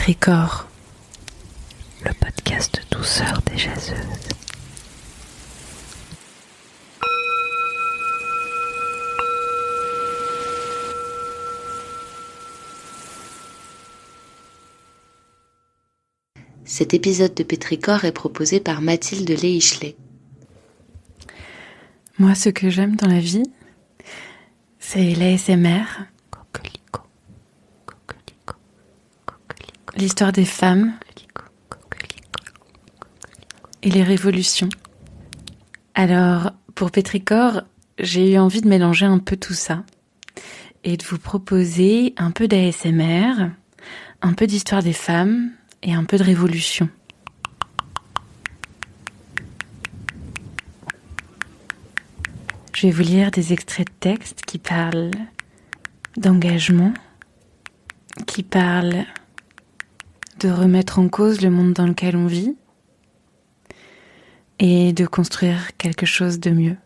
Pétricor, le podcast douceur des jaseuses. Cet épisode de Pétricor est proposé par Mathilde Léichelet. Moi, ce que j'aime dans la vie, c'est l'ASMR, l'histoire des femmes et les révolutions. Alors, pour Pétricor, j'ai eu envie de mélanger un peu tout ça et de vous proposer un peu d'ASMR, un peu d'histoire des femmes et un peu de révolution. Je vais vous lire des extraits de textes qui parlent d'engagement, qui parlent de remettre en cause le monde dans lequel on vit et de construire quelque chose de mieux.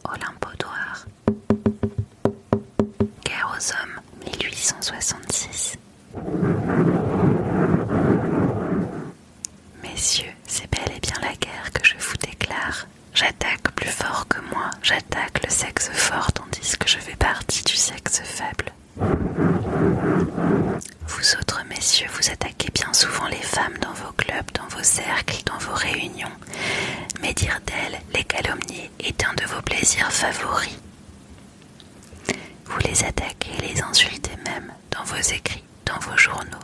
Olympe-Audouard. Guerre aux hommes, 1866. Messieurs, c'est bel et bien la guerre que je vous déclare. J'attaque plus fort que moi, j'attaque le sexe fort tandis que je fais partie du sexe faible. Vous autres messieurs, vous attaquez bien souvent les femmes dans vos clubs, dans vos cercles, dans vos réunions. Mais dire d'elles, les calomnier, est un de vos plaisirs favoris. Vous les attaquez et les insultez même, dans vos écrits, dans vos journaux,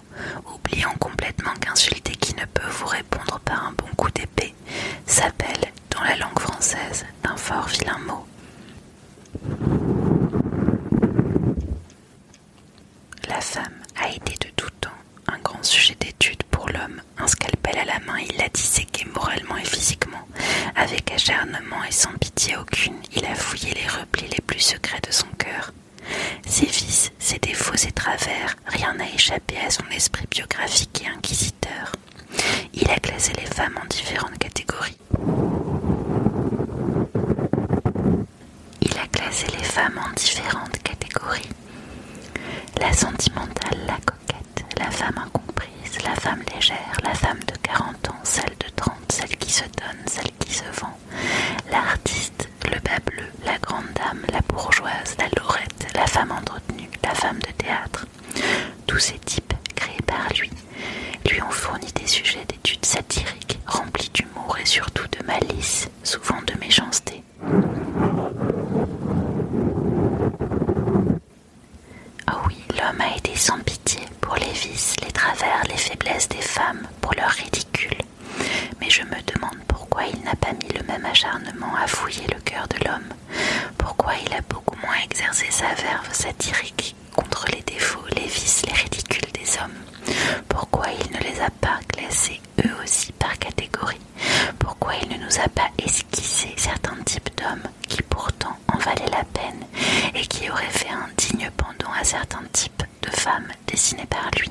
oubliant complètement qu'insulter qui ne peut vous répondre par un bon coup d'épée s'appelle, dans la langue française, un fort vilain mot. La femme a été de tout temps un grand sujet d'étude pour l'homme. Un scalpel à la main, il l'a disséqué moralement et physiquement. Avec acharnement et sans pitié aucune, il a fouillé les replis les plus secrets de son cœur. Ses vices, ses défauts et travers, rien n'a échappé à son esprit biographique et inquisiteur. Il a classé les femmes en différentes catégories. La sentimentale, la coquette, la femme incomprise, la femme légère, la femme de 40 ans, celle de 30, celle qui se donne, celle qui se vend, l'artiste, le bas bleu, la grande dame, la bourgeoise, la lorette, la femme entretenue, la femme de théâtre. Tous ces types, créés par lui ont fourni des sujets d'études satiriques, remplis d'humour et surtout de malice, souvent de méchanceté. Oh oui, l'homme a été sans pitié pour les vices, les travers, les faiblesses des femmes, pour leur ridicule. Mais je me demande pourquoi il n'a pas mis le même acharnement à fouiller le cœur de l'homme. Pourquoi il a beaucoup moins exercé sa verve satirique contre les défauts, les vices, les ridicules des hommes. Pourquoi il ne les a pas classés eux aussi par catégorie. Pourquoi il ne nous a pas esquissé certains types d'hommes qui pourtant en valaient la peine et qui auraient fait un digne pendant à certains types de femmes dessinées par lui.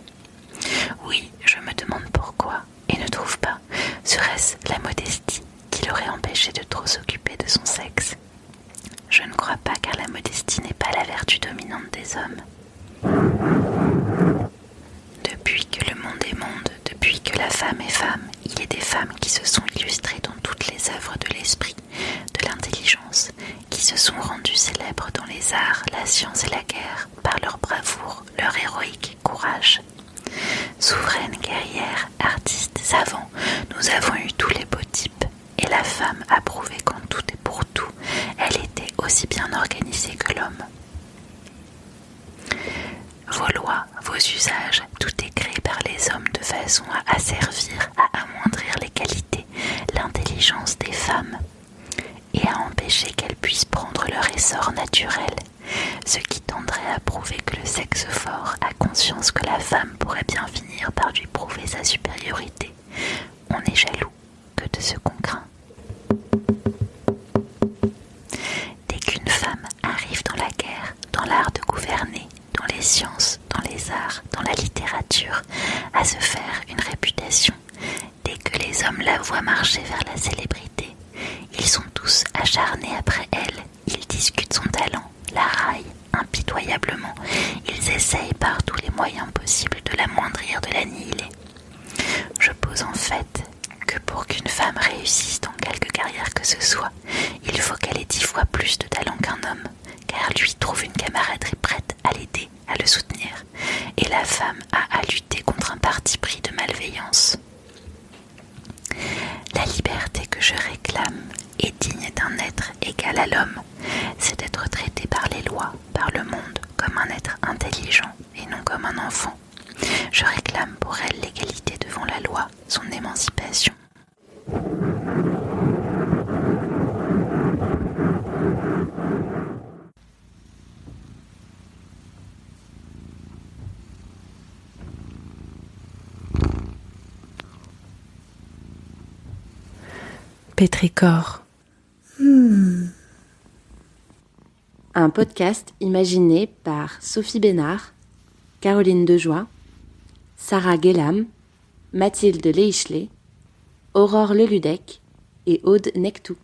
Oui, je me demande pourquoi, et ne trouve pas, serait-ce la modestie qui l'aurait empêché de trop s'occuper de son sexe? Je ne crois pas, car la modestie n'est pas la vertu dominante des hommes. Depuis que le monde est monde, depuis que la femme est femme, il y a des femmes qui se sont illustrées dans toutes les œuvres de l'esprit, de l'intelligence, qui se sont rendues célèbres dans les arts, la science et la guerre, par leur bravoure, leur héroïque courage. Souveraines, guerrières, artistes, savants, nous avons eu tous les beaux types, et la femme a prouvé qu'en tout et pour tout, elle était aussi bien organisée que l'homme. Vos lois, vos usages, tout est créé par les hommes de façon à asservir, à amoindrir les qualités, l'intelligence des femmes et à empêcher qu'elles puissent prendre leur essor naturel, ce qui tendrait à prouver que le sexe fort a conscience que la femme pourrait bien finir par lui prouver sa supériorité. On est jaloux que de ce qu'on craint. Dès qu'une femme arrive dans la guerre, dans l'art de gouverner, dans les sciences, dans les arts, dans la littérature, à se faire une réputation, dès que les hommes la voient marcher vers la célébrité, ils sont tous acharnés après elle, ils discutent son talent, la raillent impitoyablement, ils essayent par tous les moyen possible de l'amoindrir, de l'annihiler. Je pose en fait que pour qu'une femme réussisse dans quelque carrière que ce soit, il faut qu'elle ait 10 fois plus de talent qu'un homme, car lui trouve une camaraderie prête à l'aider, à le soutenir, et la femme a à lutter contre un parti pris de malveillance. La liberté que je réclame est digne d'un être égal à l'homme, c'est d'être traité par les lois, par le monde, comme un être intelligent et non comme un enfant. Je réclame pour elle l'égalité devant la loi, son émancipation. Pétrichor. Un podcast imaginé par Sophie Bénard, Caroline Dejoie, Sarah Guélam, Mathilde Leichelet, Aurore Leludec et Aude Nectou.